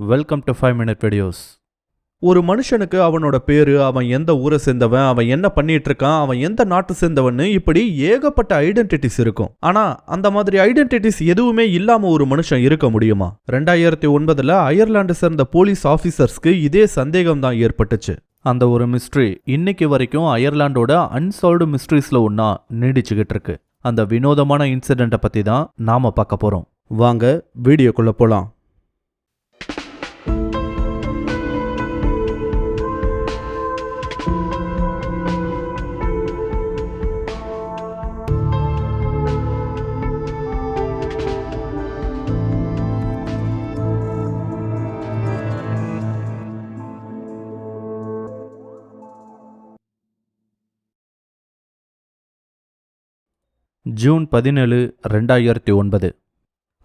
Welcome to 5 minute videos. ஒரு மனுஷனுக்கு அவனோட பேரு, அவன் எந்த ஊரை சேர்ந்தவன், அவன் என்ன பண்ணிட்டு இருக்கான், அவன் எந்த நாட்டு சேர்ந்தவன்னு இப்படி ஏகப்பட்ட ஐடென்டிட்டிஸ் இருக்கும். ஆனா அந்த மாதிரி ஐடென்டிட்டிஸ் எதுவுமே இல்லாம ஒரு மனுஷன் இருக்க முடியுமா? 2009 அயர்லாந்து சேர்ந்த போலீஸ் ஆபீசர்ஸ்க்கு இதே சந்தேகம் தான் ஏற்பட்டுச்சு. அந்த ஒரு மிஸ்ட்ரி இன்னைக்கு வரைக்கும் அயர்லாண்டோட அன்சால்வ்டு மிஸ்ட்ரீஸ்ல ஒன்னா நீடிச்சுக்கிட்டு இருக்கு. அந்த வினோதமான இன்சிடென்ட்டை பத்தி தான் நாம பார்க்க போறோம். வாங்க வீடியோக்குள்ள போலாம். ஜூன் 17, 2009.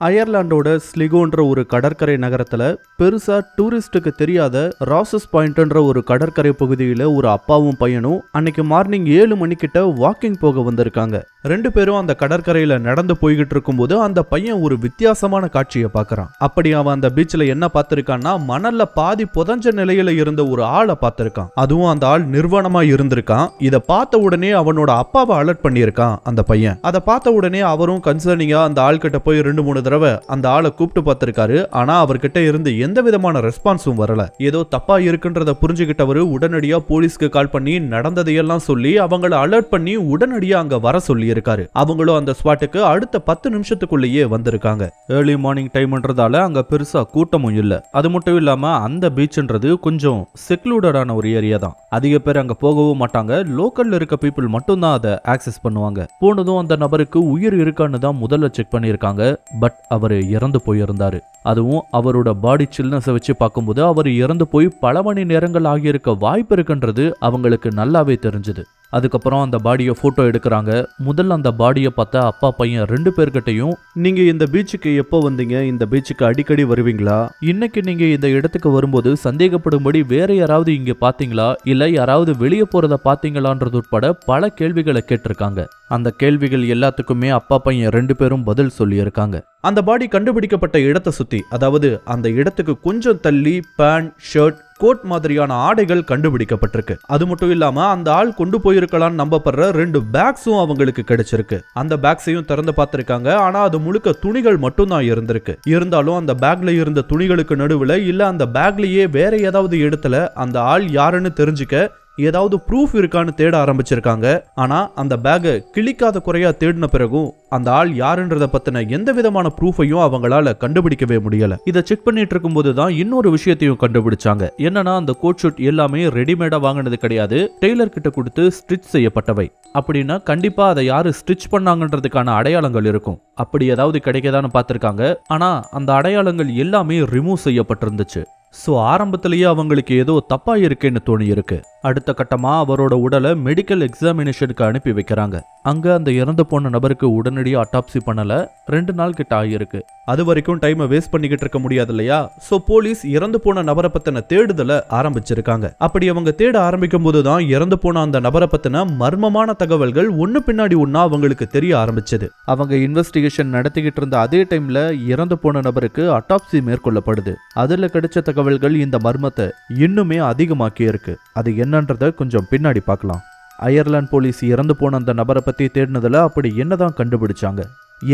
அயர்லாண்டோட ஸ்லிகோன்ற ஒரு கடற்கரை நகரத்துல பெருசா டூரிஸ்டுக்கு தெரியாத ராசஸ் பாயிண்ட்ன்ற ஒரு கடற்கரை பகுதியில ஒரு அப்பாவும் பையனும் அன்னைக்கு மார்னிங் 7 மணிக்கிட்ட வாக்கிங் போக வந்திருக்காங்க. ரெண்டு பேரும் அந்த கடற்கரையில நடந்து போய்கிட்டு இருக்கும்போது அந்த பையன் ஒரு வித்தியாசமான காட்சியை பார்க்கறான். அப்படி அவன் அந்த பீச்ல என்ன பார்த்திருக்கான்னா, மணல்ல பாதி புதஞ்ச நிலையில இருந்த ஒரு ஆளை பார்த்திருக்கான். அதுவும் அந்த ஆள் நிர்வாணமா இருந்திருக்கான். இதை பார்த்த உடனே அவனோட அப்பாவை அலர்ட் பண்ணியிருக்கான் அந்த பையன். அதை பார்த்த உடனே அவரும் கன்சர்னிங்கா அந்த ஆள் கிட்ட போய் 2-3 தடவை அந்த ஆளை கூப்பிட்டு பார்த்திருக்காரு. ஆனா அவர்கிட்ட இருந்து எந்த விதமான ரெஸ்பான்ஸும் வரல. ஏதோ தப்பா இருக்குன்றத புரிஞ்சுக்கிட்டவரு உடனடியா போலீஸ்க்கு கால் பண்ணி நடந்ததையெல்லாம் சொல்லி அவங்கள அலர்ட் பண்ணி உடனடியா அங்க வர சொல்லி இருக்காரு. அவங்களும் அந்த ஸ்பாட்டுக்கு அடுத்த 10 நிமிஷத்துக்குள்ளேயே வந்திருக்காங்க. ஏர்லி மார்னிங் டைம்ன்றதால அங்க பெருசா கூட்டமும் இல்ல. அது மட்டும் இல்லாம அந்த பீச்ன்றது கொஞ்சம் செக்லூடடான ஒரு ஏரியா தான். அதிக பேர் அங்க போகவும் மாட்டாங்க. லோக்கல்ல இருக்க பீப்புள் மட்டும் தான் அதை ஆக்சஸ் பண்ணுவாங்க. போனதும் அந்த நபருக்கு உயிர் இருக்கான்னு தான் முதல்ல செக் பண்ணியிருக்காங்க. பட் அவர் இறந்து போயிருந்தாரு. அதுவும் அவரோட பாடி சில்னஸை வச்சு பார்க்கும்போது அவர் இறந்து போய் பல மணி நேரங்கள் ஆகியிருக்க வாய்ப்பு இருக்குன்றது அவங்களுக்கு நல்லாவே தெரிஞ்சுது. அதுக்கப்புறம் அந்த பாடியை போட்டோ எடுக்கிறாங்க. முதல்ல அந்த பாடியை பார்த்த அப்பா பையன் 2 பேர்கிட்டையும், நீங்க இந்த பீச்சுக்கு எப்போ வந்தீங்க, இந்த பீச்சுக்கு அடிக்கடி வருவீங்களா, இன்னைக்கு நீங்க இந்த இடத்துக்கு வரும்போது சந்தேகப்படும்படி வேற யாராவது இங்க பாத்தீங்களா, இல்ல யாராவது வெளியே போறத பாத்தீங்களான்றது உட்பட பல கேள்விகளை கேட்டிருக்காங்க. அந்த கேள்விகள் எல்லாத்துக்குமே அப்பா பையன் 2 பேரும் பதில் சொல்லி இருக்காங்க. அந்த பாடி கண்டுபிடிக்கப்பட்ட இடத்தை சுத்தி, அதாவது அந்த இடத்துக்கு கொஞ்சம் தள்ளி பேண்ட், ஷர்ட், கோட் மாதிரியான ஆடைகள் கண்டுபிடிக்கப்பட்டிருக்கு. அது மட்டும் இல்லாம அந்த ஆள் கொண்டு போயிருக்கலாம்னு நம்பப்படுற 2 பேக்ஸும் அவங்களுக்கு கிடைச்சிருக்கு. அந்த பேக்ஸையும் திறந்து பார்த்திருக்காங்க. ஆனா அது முழுக்க துணிகள் மட்டும் தான் இருந்திருக்கு. இருந்தாலும் அந்த பேக்ல இருந்த துணிகளுக்கு நடுவுல இல்ல அந்த பேக்லயே வேற ஏதாவது இடத்துல அந்த ஆள் யாருன்னு தெரிஞ்சுக்க ஏதாவது ப்ரூஃப் இருக்கான்னு தேட ஆரம்பிச்சிருக்காங்க. ஆனா அந்த பேக்கை கிழிக்காத குறையா தேடின பிறகும் அந்த ஆள் யாருன்றத பத்தின எந்த விதமான ப்ரூஃபையும் அவங்களால கண்டுபிடிக்கவே முடியல. இதை செக் பண்ணிட்டு இருக்கும்போது தான் இன்னொரு விஷயத்தையும் கண்டுபிடிச்சாங்க. என்னன்னா அந்த கோட் ஷூட் எல்லாமே ரெடிமேடா வாங்கினது கிடையாது, டெய்லர் கிட்ட கொடுத்து ஸ்டிச் செய்யப்பட்டவை. அப்படின்னா கண்டிப்பா அதை யாரு ஸ்டிச் பண்ணாங்கன்றதுக்கான அடையாளங்கள் இருக்கும். அப்படி ஏதாவது கிடைக்கதான்னு பார்த்திருக்காங்க. ஆனா அந்த அடையாளங்கள் எல்லாமே ரிமூவ் செய்யப்பட்டிருந்துச்சு. ஸோ ஆரம்பத்திலேயே அவங்களுக்கு ஏதோ தப்பா இருக்கேன்னு தோணி இருக்கு. அடுத்த கட்டமா அவரோட உடலை மெடிக்கல் எக்ஸாமினேஷனுக்கு அனுப்பி வைக்கிறாங்க. அங்க அந்த இறந்து போன நபருக்கு உடனடியாக அட்டாப்சி பண்ணல. 2 நாள் கிட்ட ஆகியிருக்கு. அது வரைக்கும் டைமை வேஸ்ட் பண்ணிக்கிட்டு இருக்க முடியாது இல்லையா? சோ போலீஸ் இறந்து போன நபரை பத்தின தேடுதலை ஆரம்பிச்சிருக்காங்க. அப்படி அவங்க தேட ஆரம்பிக்கும் போதுதான் இறந்து போன அந்த நபரை பத்தின மர்மமான தகவல்கள் ஒன்னு பின்னாடி ஒன்னா அவங்களுக்கு தெரிய ஆரம்பிச்சது. அவங்க இன்வெஸ்டிகேஷன் நடத்திக்கிட்டு இருந்த அதே டைம்ல இறந்து போன நபருக்கு அட்டாப்சி மேற்கொள்ளப்படுது. அதுல கிடைச்ச தகவல்கள் இந்த மர்மத்தை இன்னுமே அதிகமாக்கி இருக்கு. அது என்னன்றத கொஞ்சம் பின்னாடி பார்க்கலாம். அயர்லாந்து போலீஸ் இறந்து போன அந்த நபரை பத்தி தேடினதுல அப்படி என்னதான் கண்டுபிடிச்சாங்க?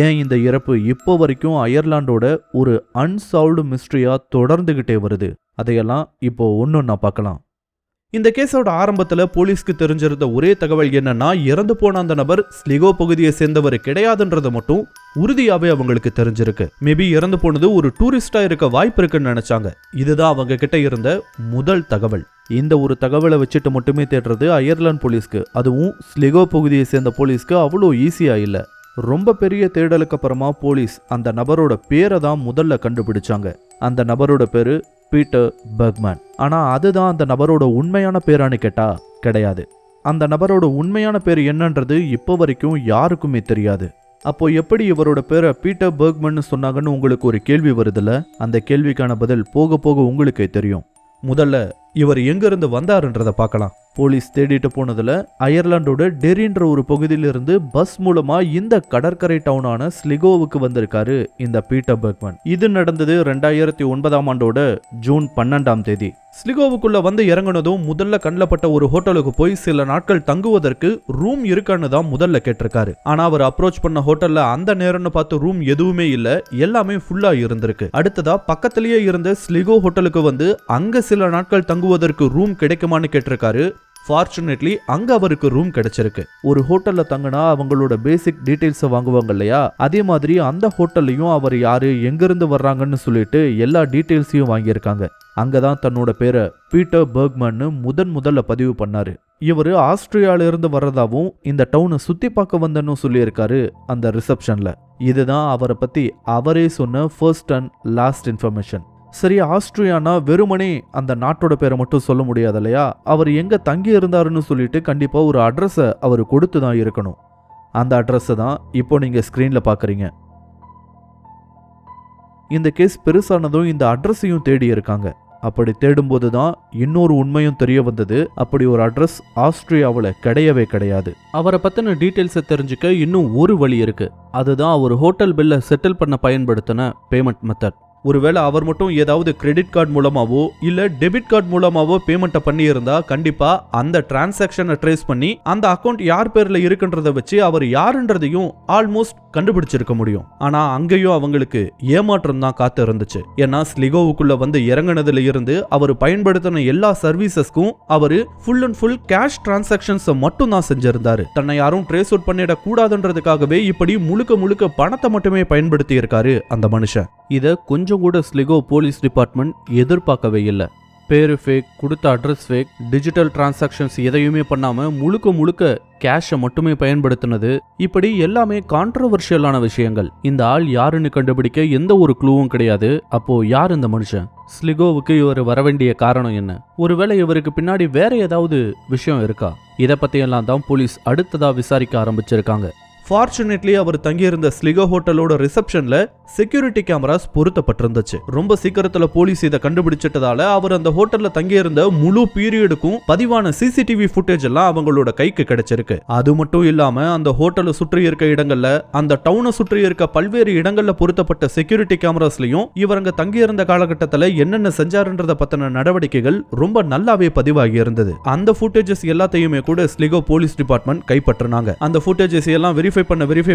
ஏன் இந்த இறப்பு இப்போ வரைக்கும் அயர்லாண்டோட ஒரு அன்சால்வ்டு மிஸ்ட்ரியா தொடர்ந்துகிட்டே வருது? அதையெல்லாம் இப்போ ஒன்னொன்னா பார்க்கலாம். இந்த கேஸோட ஆரம்பத்துல போலீஸ்க்கு தெரிஞ்சிருந்த ஒரே தகவல் என்னன்னா, இறந்து போன அந்த நபர் ஸ்லிகோ பகுதியை சேர்ந்தவர் கிடையாதுன்றது மட்டும் உறுதியாவே அவங்களுக்கு தெரிஞ்சிருக்கு. மேபி இறந்து போனது ஒரு டூரிஸ்டா இருக்க வாய்ப்பு இருக்குன்னு நினைச்சாங்க. இதுதான் அவங்க கிட்ட இருந்த முதல் தகவல். இந்த ஒரு தகவலை வச்சுட்டு மட்டுமே தேடுறது அயர்லாந்து போலீஸ்க்கு, அதுவும் ஸ்லிகோ பகுதியை சேர்ந்த போலீஸ்க்கு அவ்வளோ ஈஸியா இல்லை. ரொம்ப பெரிய தேடலுக்கு அப்புறமா போலீஸ் அந்த நபரோட பேரை தான் முதல்ல கண்டுபிடிச்சாங்க. அந்த நபரோட பேரு பீட்டர் பெர்க்மேன். ஆனா அதுதான் அந்த நபரோட உண்மையான பேரான்னு கேட்டா கிடையாது. அந்த நபரோட உண்மையான பேர் என்னன்றது இப்போ வரைக்கும் யாருக்குமே தெரியாது. அப்போ எப்படி இவரோட பேரை பீட்டர் பெர்க்மேன் சொன்னாங்கன்னு உங்களுக்கு ஒரு கேள்வி வருதுல்ல? அந்த கேள்விக்கான பதில் போக போக உங்களுக்கே தெரியும். முதல்ல இவர் எங்கிருந்து வந்தாருன்றத பார்க்கலாம். போலீஸ் தேடிட்டு போனதுல அயர்லாண்டோட டெரின்ற ஒரு பகுதியிலிருந்து பஸ் மூலமா இந்த கடற்கரை டவுனான ஸ்லிகோவுக்கு வந்திருக்காரு இந்த பீட்டர் பெர்க்மன். இது நடந்தது 2009ஆம் ஆண்டோட ஜூன் 12ஆம் தேதி. ஸ்லிகோவுக்குள்ள வந்து இறங்குனதும் முதல்ல கண்லப்பட்ட ஒரு ஹோட்டலுக்கு போய் சில நாட்கள் தங்குவதற்கு ரூம் இருக்கான்னு தான் முதல்ல கேட்டிருக்காரு. ஆனா அவர் அப்ரோச் பண்ண ஹோட்டல்ல அந்த நேரம்னு பார்த்து ரூம் எதுவுமே இல்ல, எல்லாமே ஃபுல்லா இருந்திருக்கு. அடுத்ததா பக்கத்திலேயே இருந்த ஸ்லிகோ ஹோட்டலுக்கு வந்து அங்க சில நாட்கள் தங்குவதற்கு ரூம் கிடைக்குமான்னு கேட்டிருக்காரு. ஃபார்ச்சுனேட்லி அங்க அவருக்கு ரூம் கிடைச்சிருக்கு. ஒரு ஹோட்டல்ல தங்கினா அவங்களோட பேசிக் டீடைல்ஸை வாங்குவாங்க இல்லையா, அதே மாதிரி அந்த ஹோட்டல்லையும் அவர் யாரு எங்கிருந்து வர்றாங்கன்னு சொல்லிட்டு எல்லா டீடைல்ஸையும் வாங்கியிருக்காங்க. அங்கதான் தன்னோட பேரை பீட்டர் பெர்க்மன்னு முதல்ல பதிவு பண்ணாரு. இவர் ஆஸ்திரியால இருந்து வர்றதாவும் இந்த டவுனை சுத்தி பார்க்க வந்தன்னு சொல்லியிருக்காரு அந்த ரிசப்ஷன்ல. இதுதான் அவரை பத்தி அவரே சொன்ன ஃபர்ஸ்ட் அண்ட் லாஸ்ட் இன்ஃபர்மேஷன். சரி, ஆஸ்திரியானா வெறுமனே அந்த நாட்டோட பேரை மட்டும் சொல்ல முடியாது இல்லையா, அவர் எங்க தங்கி இருந்தாருன்னு சொல்லிட்டு கண்டிப்பா ஒரு அட்ரஸை அவர் கொடுத்து தான் இருக்கணும். அந்த அட்ரஸை தான் இப்போ நீங்க ஸ்கிரீன்ல பாக்குறீங்க. இந்த கேஸ் பெருசானதும் இந்த அட்ரஸையும் தேடி இருக்காங்க. அப்படி தேடும்போது தான் இன்னொரு உண்மையும் தெரிய வந்தது. அப்படி ஒரு அட்ரஸ் ஆஸ்திரியாவில் கிடையவே கிடையாது. அவரை பத்தின டீட்டெயில்ஸை தெரிஞ்சுக்க இன்னும் ஒரு வழி இருக்கு. அதுதான் அவர் ஹோட்டல் பில்லை செட்டில் பண்ண பயன்படுத்தின பேமெண்ட் மெத்தட். ஒருவேளை அவர் மட்டும் ஏதாவது கிரெடிட் கார்டு மூலமாவோ இல்ல டெபிட் கார்டு மூலமாவோ பேமெண்ட்டை பண்ணி இருந்தா கண்டிப்பா அந்த டிரான்சாக்ஷனை ட்ரேஸ் பண்ணி அந்த அக்கௌண்ட் யார் பேர்ல இருக்குன்றத வச்சு அவர் யாருன்றதையும் ஆல்மோஸ்ட் கண்டுபிடிச்சிருக்க முடியும். ஆனா அங்கேயும் அவங்களுக்கு ஏமாற்றம் தான் காத்து இருந்துச்சு. ஏன்னா ஸ்லிகோவுக்குள்ள வந்து இறங்கினதுல இருந்து அவர் பயன்படுத்தின எல்லா சர்வீசஸ்க்கும் அவரு full and full cash transactions மட்டும் தான் செஞ்சிருந்தாரு. தன்னை யாரும் ட்ரேஸ் அவுட் பண்ணிட கூடாதுன்றதுக்காகவே இப்படி முழுக்க பணத்தை மட்டுமே பயன்படுத்தி இருக்காரு அந்த மனுஷன். இத கொஞ்சம் கூட ஸ்லிகோ போலீஸ் டிபார்ட்மெண்ட் எதிர்பார்க்கவே இல்லை. பேரு ஃபேக், கொடுத்த அட்ரஸ் ஃபேக், டிஜிட்டல் டிரான்சாக்ஷன்ஸ் எதையுமே பண்ணாம முழுக்க கேஷை மட்டுமே பயன்படுத்தினது, இப்படி எல்லாமே கான்ட்ரோவர்ஷியலான விஷயங்கள். இந்த ஆள் யாருன்னு கண்டுபிடிக்க எந்த ஒரு க்ளூவும் கிடையாது. அப்போ யார் இந்த மனுஷன்? ஸ்லிகோவுக்கு இவர் வரவேண்டிய காரணம் என்ன? ஒருவேளை இவருக்கு பின்னாடி வேற ஏதாவது விஷயம் இருக்கா? இதை பத்தியெல்லாம் தான் போலீஸ் அடுத்ததா விசாரிக்க ஆரம்பிச்சிருக்காங்க. ஃபார்ச்சுனேட்லி அவர் தங்கியிருந்த ஸ்லிகோ ஹோட்டலோட ரிசப்ஷன்ல செக்யூரிட்டி கேமராஸ் பொருத்தப்பட்டிருந்துச்சு. ரொம்ப சீக்கிரத்துல போலீஸ் இதை கண்டுபிடிச்சிட்டதால அவர் அந்த ஹோட்டல்ல தங்கியிருந்த முழு பீரியடுக்கும் பதிவான சிசிடிவி ஃபுட்டேஜ் எல்லாம் அவங்களோட கைக்கு கிடைச்சிருக்கு. அது மட்டும் இல்லாம அந்த ஹோட்டலை சுற்றி இருக்க இடங்கள்ல, அந்த டவுனை சுற்றி இருக்க பல்வேறு இடங்கள்ல பொருத்தப்பட்ட செக்யூரிட்டி கேமராஸ்லயும் இவர் அங்க தங்கியிருந்த காலகட்டத்துல என்னென்ன செஞ்சாருன்றத பத்தின நடவடிக்கைகள் ரொம்ப நல்லாவே பதிவாகி இருந்தது. அந்த ஃபுட்டேஜஸ் எல்லாத்தையுமே கூட ஸ்லிகோ போலீஸ் டிபார்ட்மெண்ட் கைப்பற்றினாங்க. அந்த ஃபுட்டேஜஸ் எல்லாம் வெரிஃபை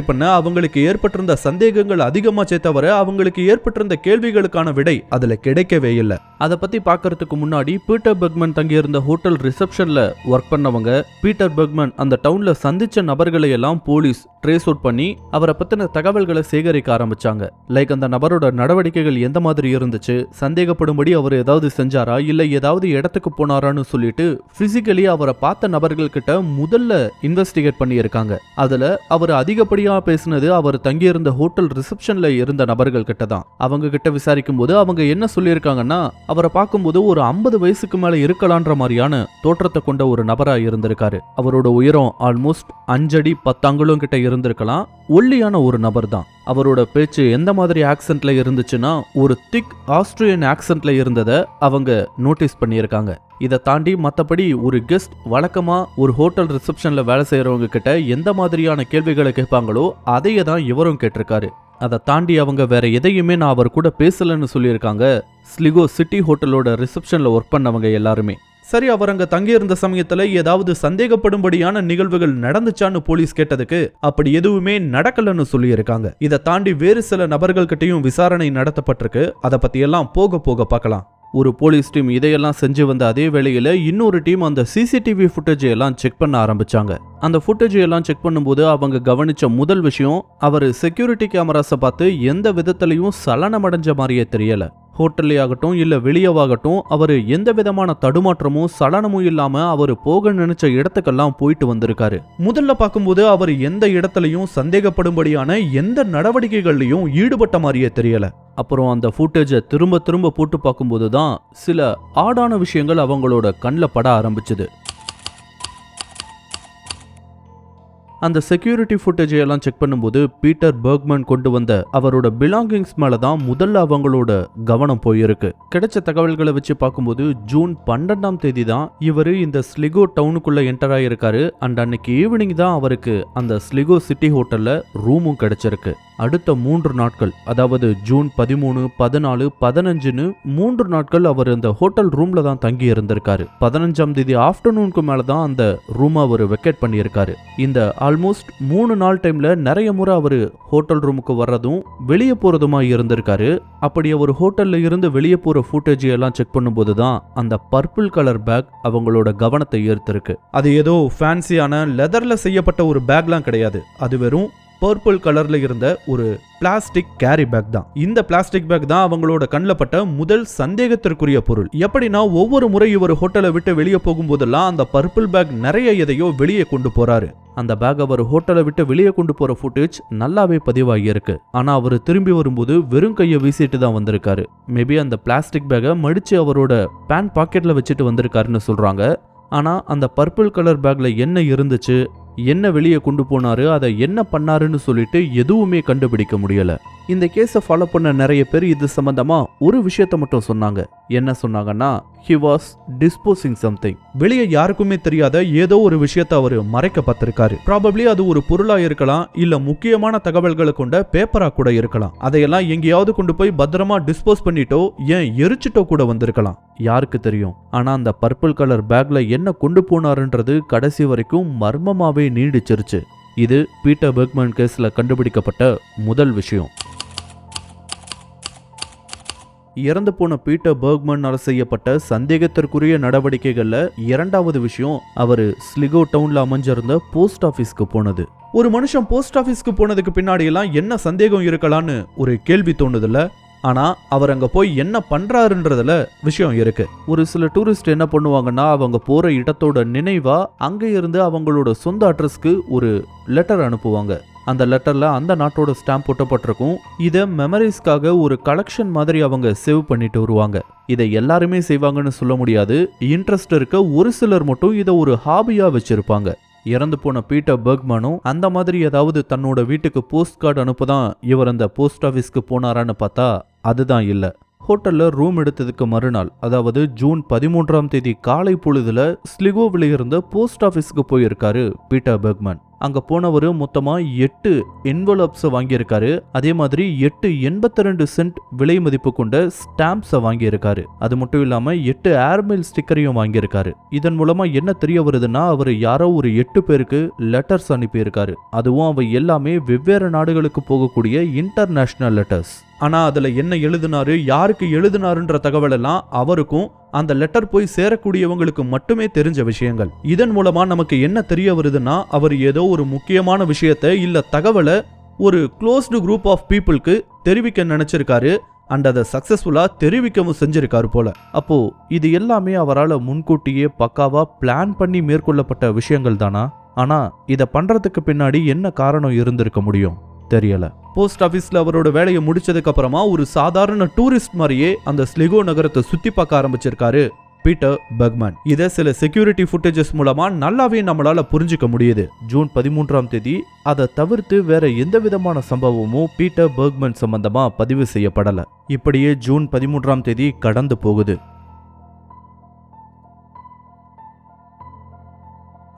பண்ண அவங்களுக்கு ஏற்பட்டிருந்த சந்தேகங்கள் அதிகமாச்சே தவிர அவங்களுக்கு ஏற்பட்டிருந்த கேள்விகளுக்கான விடை அதுல கிடைக்கவே இல்லை. அதை பத்தி பார்க்கறதுக்கு முன்னாடி பீட்டர் பெர்க்மன் தங்கியிருந்த ஹோட்டல் ரிசப்ஷன்ல ஒர்க் பண்ணவங்க பீட்டர் பெர்க்மன் அந்த டவுன்ல சந்திச்ச நபர்களை எல்லாம் போலீஸ் ட்ரேஸ் அவுட் பண்ணி அவரை பத்தின தகவல்களை சேகரிக்க ஆரம்பிச்சாங்க. லைக் அந்த நபரோட நடவடிக்கைகள் எந்த மாதிரி இருந்துச்சு, சந்தேகப்படும்படி அவர் ஏதாவது செஞ்சாரா இல்ல ஏதாவது இடத்துக்கு போனாரான்னு சொல்லிட்டு பிசிக்கலி அவரை பார்த்த நபர்கள் கிட்ட முதல்ல இன்வெஸ்டிகேட் பண்ணி இருக்காங்க. அதுல அவர் அதிகப்படியா பேசினது அவர் தங்கியிருந்த ஹோட்டல் ரிசப்ஷன்ல இருந்த நபர்கள் கிட்ட தான். அவங்க கிட்ட விசாரிக்கும் போது அவங்க என்ன சொல்லியிருக்காங்கன்னா, அவரை பார்க்கும்போது ஒரு 50 வயசுக்கு மேல இருக்கலான்ற மாதிரியான தோற்றத்தை கொண்ட ஒரு நபரா இருந்திருக்காரு. அவரோட உயரம் ஆல்மோஸ்ட் 5 அடி 10 அங்குலம் கிட்ட இருந்திருக்கலாம். ஒல்லியான ஒரு நபர் தான். அவரோட பேச்சு எந்த மாதிரி ஆக்சென்ட்ல இருந்துச்சுன்னா ஒரு திக் ஆஸ்திரியன் ஆக்சென்ட்ல இருந்ததை அவங்க நோட்டீஸ் பண்ணியிருக்காங்க. இதை தாண்டி மற்றபடி ஒரு கெஸ்ட் வழக்கமா ஒரு ஹோட்டல் ரிசப்ஷன்ல வேலை செய்யறவங்க கிட்ட எந்த மாதிரியான கேள்விகளை கேட்பாங்களோ அதையே தான் இவரும் கேட்டிருக்காரு. அதை தாண்டி அவங்க வேற எதையுமே நான் அவர் கூட பேசலன்னு சொல்லியிருக்காங்க ஸ்லிகோ சிட்டி ஹோட்டலோட ரிசப்ஷன்ல ஒர்க் பண்ணவங்க எல்லாருமே. சரி, அவர் அங்க தங்கியிருந்த சமயத்துல ஏதாவது சந்தேகப்படும்படியான நிகழ்வுகள் நடந்துச்சான்னு போலீஸ் கேட்டதுக்கு அப்படி எதுவுமே நடக்கலன்னு சொல்லியிருக்காங்க. இதை தாண்டி வேறு சில நபர்கள் கிட்டையும் விசாரணை நடத்தப்பட்டிருக்கு. அதை பத்தி எல்லாம் போக போக பார்க்கலாம். ஒரு போலீஸ் டீம் இதையெல்லாம் செஞ்சு வந்த அதே வேளையில இன்னொரு டீம் அந்த சிசிடிவி ஃபுட்டேஜ் எல்லாம் செக் பண்ண ஆரம்பிச்சாங்க. அந்த ஃபுட்டேஜ் எல்லாம் செக் பண்ணும்போது அவங்க கவனிச்ச முதல் விஷயம், அவர் செக்யூரிட்டி கேமராஸை பார்த்து எந்த விதத்திலையும் சலனமடைஞ்ச மாதிரியே தெரியல. ஹோட்டல்லே ஆகட்டும் இல்ல வெளியவாகட்டும் அவர் எந்த விதமான தடுமாற்றமும் சலனமும் இல்லாம அவர் போக நினைச்ச இடத்துக்கெல்லாம் போயிட்டு வந்திருக்காரு. முதல்ல பார்க்கும்போது அவர் எந்த இடத்துலையும் சந்தேகப்படும்படியான எந்த நடவடிக்கைகள்லையும் ஈடுபட்ட மாதிரியே தெரியல. அப்புறம் அந்த ஃபுட்டேஜை திரும்ப போட்டு பார்க்கும்போது தான் சில ஆடான விஷயங்கள் அவங்களோட கண்ணில் பட ஆரம்பிச்சுது. அந்த செக்யூரிட்டி ஃபுட்டேஜ் எல்லாம் செக் பண்ணும்போது பீட்டர் பெர்க்மேன் கொண்டு வந்த அவரோட பிலாங்கிங்ஸ் மேல தான் முதல்ல அவங்களோட கவனம் போயிருக்கு. கிடைச்ச தகவல்களை வச்சு பார்க்கும்போது ஜூன் 12ஆம் தேதி தான் இவரு இந்த ஸ்லிகோ டவுனுக்குள்ள என்டர் ஆயிருக்காரு. அண்ட் அன்னைக்கு ஈவினிங் தான் அவருக்கு அந்த ஸ்லிகோ சிட்டி ஹோட்டல்ல ரூமும் கிடைச்சிருக்கு. அடுத்த 3 நாட்கள், அதாவது ஜூன் 13, 14, 15ன்னு 3 நாட்கள் அவர் அந்த ஹோட்டல் ரூம்ல தான் தங்கி இருந்திருக்காரு. 15ஆம் தேதி ஆஃப்டர்நூனுக்கு மேல தான் அந்த ரூமை அவர் வெக்கேட் பண்ணியிருக்காரு. இந்த ஆல்மோஸ்ட் 3 நாள் டைம்ல நிறைய முறை அவரு ஹோட்டல் ரூமுக்கு வர்றதும் வெளியே போறதுமா இருந்திருக்காரு. அப்படி அவர் ஹோட்டல்ல இருந்து வெளியே போற ஃபுட்டேஜ் எல்லாம் செக் பண்ணும்போது தான் அந்த பர்பிள் கலர் பேக் அவங்களோட கவனத்தை ஈர்த்திருக்கு. அது ஏதோ ஃபேன்சியான லெதர்ல செய்யப்பட்ட ஒரு பேக்லாம் கிடையாது. அது வெறும் பர்பிள் கலர்ல இருந்த ஒரு பிளாஸ்டிக் கேரி பேக் தான். இந்த பிளாஸ்டிக் பேக் தான் அவங்களோட கண்ணில் பட்ட முதல் சந்தேகத்திற்குரிய பொருள். எப்படின்னா ஒவ்வொரு முறை இவர் ஹோட்டலை விட்டு வெளியே போகும்போதெல்லாம் அந்த பர்பிள் பேக் நிறைய எதையோ வெளியே கொண்டு போறாரு. அந்த பேக் அவர் ஹோட்டலை விட்டு வெளியே கொண்டு போற ஃபுட்டேஜ் நல்லாவே பதிவாகி இருக்கு. ஆனா அவர் திரும்பி வரும்போது வெறும் கையை வீசிட்டு தான் வந்திருக்காரு. மேபி அந்த பிளாஸ்டிக் பேக்கை மடிச்சு அவரோட பேண்ட் பாக்கெட்ல வச்சுட்டு வந்திருக்காருன்னு சொல்றாங்க. ஆனா அந்த பர்பிள் கலர் பேக்ல என்ன இருந்துச்சு, என்ன வெளியே கொண்டு போனாரு, அதை என்ன பண்ணாருன்னு சொல்லிட்டு எதுவுமே கண்டுபிடிக்க முடியல. இந்த கேஸை ஃபாலோ பண்ண நிறைய பேர் இது சம்பந்தமா ஒரு விஷயத்த மட்டும் சொன்னாங்க. என்ன சொன்னாங்கன்னா, he was disposing something. வெளியே யாருக்குமே தெரியாத ஏதோ ஒரு விஷயத்தை அவர் மறைக்க பார்த்திருக்காரு. ப்ராபப்ளி அது ஒரு பொருளா இருக்கலாம், இல்ல முக்கியமான தகவல்களை கொண்ட பேப்பரா கூட இருக்கலாம். அதையெல்லாம் எங்கேயாவது கொண்டு போய் பத்திரமா டிஸ்போஸ் பண்ணிட்டோ ஏன் எரிச்சிட்டோ கூட வந்திருக்கலாம், யாருக்கு தெரியும். ஆனா அந்த பர்பிள் கலர் பேக்ல என்ன கொண்டு போனாருன்றது கடைசி வரைக்கும் மர்மமாவே நீடிச்சிருச்சு. இது பீட்டர் பெர்க்மேன் கேஸ்ல கண்டுபிடிக்கப்பட்ட முதல் விஷயம். இறந்து போன பீட்டர் பெர்க்மேனால் செய்யப்பட்ட சந்தேகத்திற்குரிய நடவடிக்கைகள்ல இரண்டாவது விஷயம், அவரு ஸ்லிகோ டவுன்ல அமைஞ்சிருந்த போஸ்ட் ஆபீஸ்க்கு போனது. ஒரு மனுஷன் போஸ்ட் ஆபீஸ்க்கு போனதுக்கு பின்னாடி எல்லாம் என்ன சந்தேகம் இருக்கலான்னு ஒரு கேள்வி தோணுதுல்ல. ஆனா அவர் அங்க போய் என்ன பண்றாருன்றதுல விஷயம் இருக்கு. ஒரு சில டூரிஸ்ட் என்ன பண்ணுவாங்கன்னா, அவங்க போற இடத்தோட நினைவா அங்க இருந்து அவங்களோட சொந்த அட்ரஸ்க்கு ஒரு லெட்டர் அனுப்புவாங்க. அந்த லெட்டர்ல அந்த நாட்டோட ஸ்டாம்ப் ஒட்டப்பட்டிருக்கும். இதை மெமரிஸ்க்காக ஒரு கலெக்ஷன் மாதிரி அவங்க சேவ் பண்ணிட்டு வருவாங்க. இதை எல்லாருமே செய்வாங்கன்னு சொல்ல முடியாது. இன்ட்ரெஸ்ட் இருக்க ஒரு சிலர் மட்டும் இதை ஒரு ஹாபியா வச்சிருப்பாங்க. இறந்து போன பீட்டர் பெர்க்மேனும் அந்த மாதிரி ஏதாவது தன்னோட வீட்டுக்கு போஸ்ட் கார்டு அனுப்பதான் இவர் அந்த போஸ்ட் ஆஃபீஸ்க்கு போனாரான்னு பார்த்தா அதுதான் இல்ல. ஹோட்டல்ல ரூம் எடுத்ததுக்கு மறுநாள், அதாவது ஜூன் 13ஆம் தேதி காலை பொழுதுல ஸ்லிகோவில் இருந்த போஸ்ட் ஆஃபீஸ்க்கு போயிருக்காரு பீட்டர் பெர்க்மேன். அங்க போனவர் மொத்தமா 8 என்வலப்ஸ் வாங்கியிருக்காரு. அதே மாதிரி 8 82 சென்ட் விலை மதிப்பு கொண்ட ஸ்டாம்ப்ஸை வாங்கியிருக்காரு. அது மட்டும் இல்லாம 8 ஏர்மெயில் ஸ்டிக்கரையும் வாங்கியிருக்காரு. இதன் மூலமா என்ன தெரிய வருதுன்னா, அவர் யாரோ ஒரு 8 பேருக்கு லெட்டர்ஸ் அனுப்பியிருக்காரு. அதுவும் அவை எல்லாமே வெவ்வேறு நாடுகளுக்கு போகக்கூடிய இன்டர்நேஷனல் லெட்டர்ஸ். ஆனா அதுல என்ன எழுதினாரு, யாருக்கு எழுதினாருன்ற தகவல் எல்லாம் அவருக்கும் அந்த லெட்டர் போய் சேரக்கூடியவங்களுக்கு மட்டுமே தெரிஞ்ச விஷயங்கள். இதன் மூலமா நமக்கு என்ன தெரிய வருதுன்னா, அவர் ஏதோ ஒரு முக்கியமான விஷயத்தை இல்ல தகவலை ஒரு க்ளோஸ்டு குரூப் ஆஃப் பீப்புளுக்கு தெரிவிக்க நினைச்சிருக்காரு. அண்ட் அதை சக்சஸ்ஃபுல்லா தெரிவிக்கவும் செஞ்சிருக்காரு போல. அப்போ இது எல்லாமே அவரால் முன்கூட்டியே பக்காவா பிளான் பண்ணி மேற்கொள்ளப்பட்ட விஷயங்கள் தானா? ஆனா இதை பண்றதுக்கு பின்னாடி என்ன காரணம் இருந்திருக்க முடியும் தெரியல. போஸ்ட் ஆபீஸ்ல அவரோட வேலையை முடிச்சதுக்கு அப்புறமா ஒரு சாதாரண டூரிஸ்ட் மாதிரியே அந்த ஸ்லிகோ நகரத்தை சுத்தி பார்க்க ஆரம்பிச்சிருக்காரு பீட்டர் பெர்க்மேன். இதை சில செக்யூரிட்டி ஃபுட்டேஜஸ் மூலமா நல்லாவே நம்மளால புரிஞ்சுக்க முடியுது. ஜூன் 13ஆம் தேதி அதை தவிர்த்து வேற எந்த விதமான சம்பவமும் பீட்டர் பெர்க்மேன் சம்பந்தமா பதிவு செய்யப்படல. இப்படியே ஜூன் 13ஆம் தேதி கடந்து போகுது.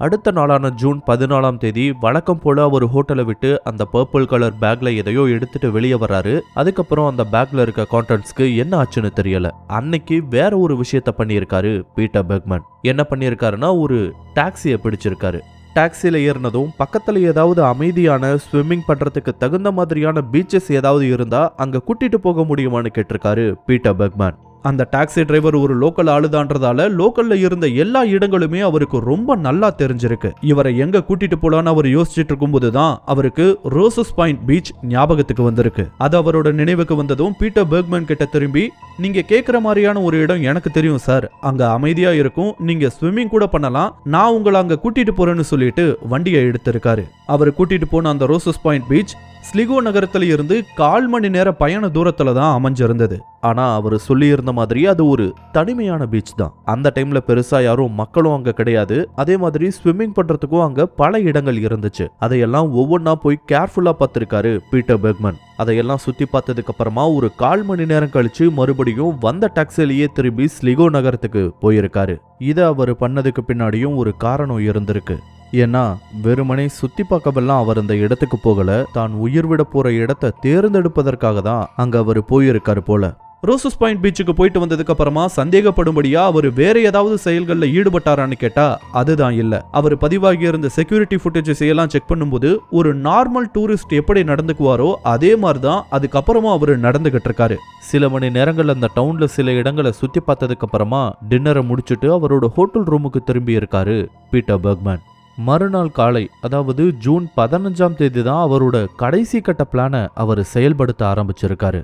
அடுத்த நாளான ஜூன் 14ஆம் தேதி வழக்கம் போல ஒரு ஹோட்டலை விட்டு அந்த பர்பிள் கலர் பேக்ல எதையோ எடுத்துட்டு வெளியே வர்றாரு. அதுக்கப்புறம் அந்த பேக்ல இருக்க கான்டென்ட்ஸ்க்கு என்ன ஆச்சுன்னு தெரியல. அன்னைக்கு வேற ஒரு விஷயத்த பண்ணியிருக்காரு பீட்டர் பெர்க்மேன். என்ன பண்ணியிருக்காருன்னா, ஒரு டாக்ஸியை பிடிச்சிருக்காரு. டாக்ஸியில் ஏறினதும் பக்கத்தில் ஏதாவது அமைதியான ஸ்விம்மிங் பண்ணுறதுக்கு தகுந்த மாதிரியான பீச்சஸ் ஏதாவது இருந்தால் அங்கே கூட்டிட்டு போக முடியுமான்னு கேட்டிருக்காரு பீட்டர் பெர்க்மேன். அந்த டாக்ஸி டிரைவர் ஒரு லோக்கல் ஆளுதான்றதால லோக்கல்ல இருந்த எல்லா இடங்களுமே அவருக்கு ரொம்ப நல்லா தெரிஞ்சிருக்கு. இவரை எங்க கூட்டிட்டு போலான்னு அவர் யோசிச்சுட்டு இருக்கும்போது தான் அவருக்கு ரோசஸ் பாயிண்ட் பீச் ஞாபகத்துக்கு வந்திருக்கு. அது அவரோட நினைவுக்கு வந்ததும் பீட்டர் பெர்க்மேன் கிட்ட திரும்பி, நீங்க கேட்குற மாதிரியான ஒரு இடம் எனக்கு தெரியும் சார், அங்க அமைதியா இருக்கும், நீங்க ஸ்விம்மிங் கூட பண்ணலாம், நான் உங்களை அங்க கூட்டிட்டு போறேன்னு சொல்லிட்டு வண்டியை எடுத்திருக்காரு. அவர் கூட்டிட்டு போன அந்த ரோசஸ் பாயிண்ட் பீச் ஸ்லிகோ நகரத்துல இருந்து 1/4 மணி நேர பயண தூரத்துல தான் அமைஞ்சிருந்தது. ஆனா அவர் சொல்லியிருந்த மாதிரி அது ஒரு தனிமையான பீச் தான். அந்த டைம்ல பெருசா யாரும் மக்களும் அங்க கிடையாது. அதே மாதிரி ஸ்விம்மிங் பண்றதுக்கும் அங்க பல இடங்கள் இருந்துச்சு. அதையெல்லாம் ஒவ்வொன்னா போய் கேர்ஃபுல்லா பார்த்திருக்காரு பீட்டர் பெர்க்மன். அதையெல்லாம் சுத்தி பார்த்ததுக்கு அப்புறமா ஒரு 1/4 மணி நேரம் கழிச்சு மறுபடியும் வந்த டாக்ஸிலேயே திரும்பி ஸ்லிகோ நகரத்துக்கு போயிருக்காரு. இதை அவர் பண்ணதுக்கு பின்னாடியும் ஒரு காரணம் இருந்திருக்கு. ஏன்னா வெறுமனே சுத்தி பார்க்கவெல்லாம் அவர் அந்த இடத்துக்கு போகல, தான் உயிர் விட போற இடத்தை தேர்ந்தெடுப்பதற்காக தான் அங்க அவர் போயிருக்காரு போல. ரோசஸ் பாயிண்ட் பீச்சுக்கு போயிட்டு வந்ததுக்கு அப்புறமா சந்தேகப்படும்படியா அவர் வேற ஏதாவது செயல்கள்ல ஈடுபட்டாரான்னு கேட்டா அதுதான் இல்ல. அவர் பதிவாகி இருந்த செக்யூரிட்டி ஃபுட்டேஜஸ் எல்லாம் செக் பண்ணும்போது ஒரு நார்மல் டூரிஸ்ட் எப்படி நடந்துக்குவாரோ அதே மாதிரிதான் அதுக்கப்புறமா அவர் நடந்துகிட்டு இருக்காரு. சில மணி நேரங்கள் அந்த டவுன்ல சில இடங்களை சுத்தி பார்த்ததுக்கு அப்புறமா டின்னரை முடிச்சுட்டு அவரோட ஹோட்டல் ரூமுக்கு திரும்பி இருக்காரு பீட்டர் பெர்க்மன். மறுநாள் காலை, அதாவது ஜூன் 15ஆம் தேதி தான் அவரோட கடைசி கட்ட பிளானை அவர் செயல்படுத்த ஆரம்பிச்சிருக்காரு.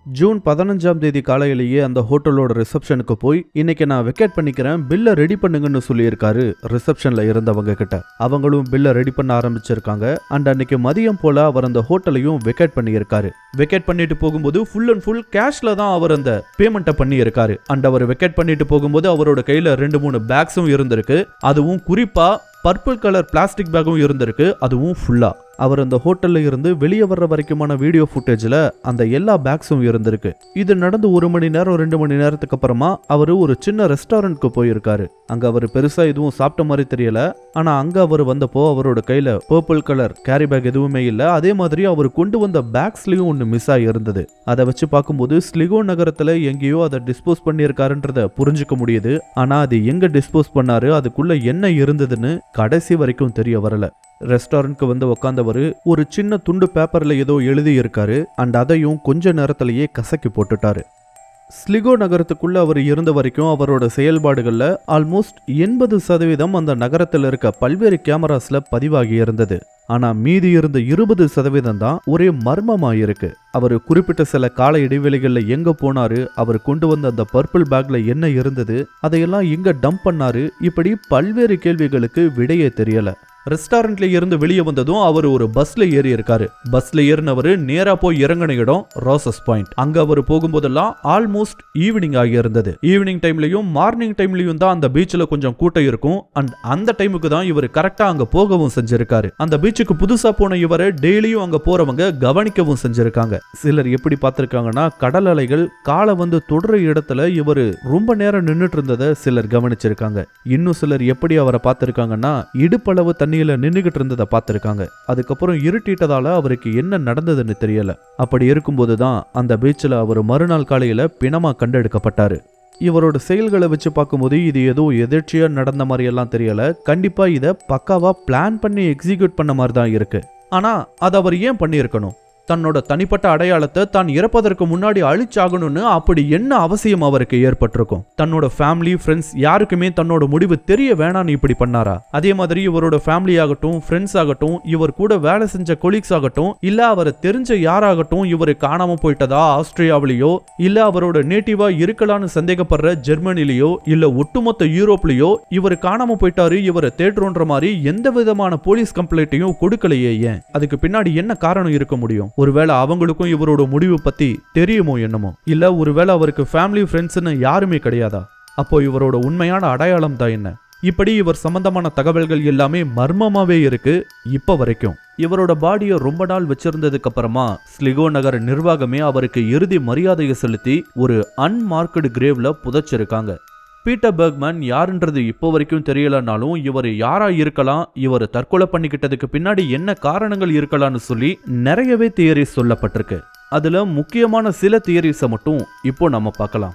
ஜூன் 15ஆம் தேதி காலையிலேயே அந்த ஹோட்டலோட ரிசப்ஷனுக்கு போய் இன்னைக்கு நான் வெக்கேட் பண்ணிக்கிறேன், பில்லை ரெடி பண்ணுங்கன்னு சொல்லியிருக்காரு ரிசப்ஷன்ல இருந்தவங்க கிட்ட. அவங்களும் பில்லை ரெடி பண்ண ஆரம்பிச்சிருக்காங்க. அண்ட் அன்னைக்கு மதியம் போல அவர் அந்த ஹோட்டலையும் வெக்கேட் பண்ணியிருக்காரு. வெக்கேட் பண்ணிட்டு போகும்போது ஃபுல் அண்ட் ஃபுல் கேஷ்ல தான் அவர் அந்த பேமெண்ட்டை பண்ணி இருக்காரு. அண்ட் அவர் வெக்கேட் பண்ணிட்டு போகும்போது அவரோட கையில 2-3 பேக்ஸும் இருந்திருக்கு. அதுவும் குறிப்பா பர்பிள் கலர் பிளாஸ்டிக் பேக்கும் இருந்திருக்கு, அதுவும் ஃபுல்லா. அவர் அந்த ஹோட்டல்ல இருந்து வெளியே வர்ற வரைக்குமான வீடியோ ஃபுட்டேஜ்ல அந்த எல்லா பேக்ஸும் இருந்திருக்கு. இது நடந்து 1 மணி நேரம் 2 மணி நேரத்துக்கு அப்புறமா அவர் ஒரு சின்ன ரெஸ்டாரண்ட்க்கு போயிருக்காரு. அங்க அவர் பெருசா எதுவும் சாப்பிட்ட மாதிரி தெரியல. ஆனா அங்க அவர் வந்தப்போ அவரோட கையில பர்பிள் கலர் கேரி பேக் எதுவுமே இல்ல. அதே மாதிரி அவர் கொண்டு வந்த பேக்ஸ்லயும் ஒன்னு மிஸ் ஆகி இருந்தது. அதை வச்சு பார்க்கும்போது ஸ்லிகோ நகரத்துல எங்கேயோ அதை டிஸ்போஸ் பண்ணியிருக்காருன்றத புரிஞ்சுக்க முடியுது. ஆனா அது எங்க டிஸ்போஸ் பண்ணாரு, அதுக்குள்ள என்ன இருந்ததுன்னு கடைசி வரைக்கும் தெரிய வரல. ரெஸ்டாரண்ட்க்கு வந்து உட்காந்தவர் ஒரு சின்ன துண்டு பேப்பர்ல ஏதோ எழுதி இருக்காரு. அண்ட் அதையும் கொஞ்ச நேரத்திலேயே கசக்கி போட்டுட்டாரு. ஸ்லிகோ நகரத்துக்குள்ள அவர் இருந்த வரைக்கும் அவரோட செயல்பாடுகள்ல ஆல்மோஸ்ட் 80% அந்த நகரத்தில் இருக்க பல்வேறு கேமராஸ்ல பதிவாகி இருந்தது. ஆனா மீதி இருந்த 20% தான் ஒரே மர்மமாயிருக்கு. அவர் குறிப்பிட்ட சில கால இடைவெளிகள்ல எங்க போனாரு, அவர் கொண்டு வந்த அந்த பர்பிள் பேக்ல என்ன இருந்தது, அதையெல்லாம் எங்க டம்ப் பண்ணாரு, இப்படி பல்வேறு கேள்விகளுக்கு விடையே தெரியல. ரெஸ்டாரண்ட்ல இருந்து வெளியே வந்ததும் அவர் ஒரு பஸ்ல ஏறி இருக்காரு. பஸ்ல ஏறினவர் நேரா போய் இறங்கின இடம் ரோசஸ் பாயிண்ட். அங்க அவர் போகும்போதெல்லாம் ஆல்மோஸ்ட் ஈவினிங் ஆகி இருந்தது. ஈவினிங் டைம்லயும் மார்னிங் டைம்லயும் தான் அந்த பீச்ல கொஞ்சம் கூட்டம் இருக்கும். அண்ட் அந்த டைமுக்கு தான் இவர் கரெக்டா அங்க போகவும் செஞ்சிருக்காரு. அந்த பீச்சுக்கு புதுசா போன இவரை டெய்லியும் அங்க போறவங்க கவனிக்கவும் செஞ்சிருக்காங்க. சிலர் எப்படி பார்த்திருக்காங்கன்னா, கடல் அலைகள் காலை வந்து தொடர இடத்துல இவர் ரொம்ப நேரம் நின்றுட்டு இருந்ததை சிலர் கவனிச்சிருக்காங்க. இன்னும் சிலர் எப்படி அவரை பார்த்திருக்காங்கன்னா, இடுப்பளவு தண்ணி நின்னுகிட்டு இருந்ததை பார்த்திருக்காங்க. அதுக்கப்புறம் இருட்டிட்டதால அவருக்கு என்ன நடந்ததுன்னு தெரியல. அப்படி இருக்கும்போதுதான் அந்த பீச்சில் அவர் மறுநாள் காலையில பிணமா கண்டெடுக்கப்பட்டாரு. இவரோட செயல்களை வச்சு பார்க்கும்போது இது ஏதோ எதிர்ச்சியா நடந்த மாதிரி எல்லாம் தெரியல. கண்டிப்பா இதை பக்காவா பிளான் பண்ணி எக்ஸிக்யூட் பண்ண மாதிரி தான் இருக்கு. ஆனா அதை அவர் ஏன் பண்ணியிருக்கணும்? தன்னோட தனிப்பட்ட அடையாளத்தை தான் இறப்பதற்கு முன்னாடி அழிச்சாகணும்னு அப்படி என்ன அவசியம் அவருக்கு ஏற்பட்டிருக்கும்? தன்னோட ஃபேமிலி ஃப்ரெண்ட்ஸ் யாருக்குமே தன்னோட முடிவு தெரிய வேணான்னு இப்படி பண்ணாரா? அதே மாதிரி இவரோட ஃபேமிலி ஆகட்டும், ஃப்ரெண்ட்ஸ் ஆகட்டும், இவர் கூட வேலை செஞ்ச கொலீக்ஸ் ஆகட்டும், இல்ல அவரை தெரிஞ்ச யாராகட்டும் இவர் காணாம போயிட்டதா ஆஸ்திரேலியாவிலேயோ, இல்ல அவரோட நேட்டிவா இருக்கலான்னு சந்தேகப்படுற ஜெர்மனிலேயோ, இல்ல ஒட்டுமொத்த யூரோப்லயோ இவர் காணாம போயிட்டாரு, இவரை தேடுறோன்ற மாதிரி எந்த விதமான போலீஸ் கம்ப்ளைண்ட்டையும் கொடுக்கலையே. ஏன்? அதுக்கு பின்னாடி என்ன காரணம் இருக்க முடியும்? ஒருவேளை அவங்களுக்கும் இவரோட முடிவு பத்தி தெரியுமோ என்னமோ, இல்ல ஒருவேளை அவருக்கு ஃபேமிலி ஃப்ரெண்ட்ஸ்னு யாருமே கிடையாதா? அப்போ இவரோட உண்மையான அடையாளம் தான் என்ன? இப்படி இவர் சம்பந்தமான தகவல்கள் எல்லாமே மர்மமாவே இருக்கு இப்ப வரைக்கும். இவரோட பாடியை ரொம்ப நாள் வச்சிருந்ததுக்கு அப்புறமா ஸ்லிகோ நகர நிர்வாகமே அவருக்கு இறுதி மரியாதையை செலுத்தி ஒரு அன்மார்க்டு கிரேவ்ல புதைச்சிருக்காங்க. பீட்டர் பெர்க்மன் யாருன்றது இப்போ வரைக்கும் தெரியலனாலும் இவர் யாரா இருக்கலாம், இவர் தற்கொலை பண்ணிக்கிட்டதுக்கு பின்னாடி என்ன காரணங்கள் இருக்கலாம்னு சொல்லி நிறையவே தியரிஸ் சொல்லப்பட்டிருக்கு. அதுல முக்கியமான சில தியரிஸை மட்டும் இப்போ நம்ம பார்க்கலாம்.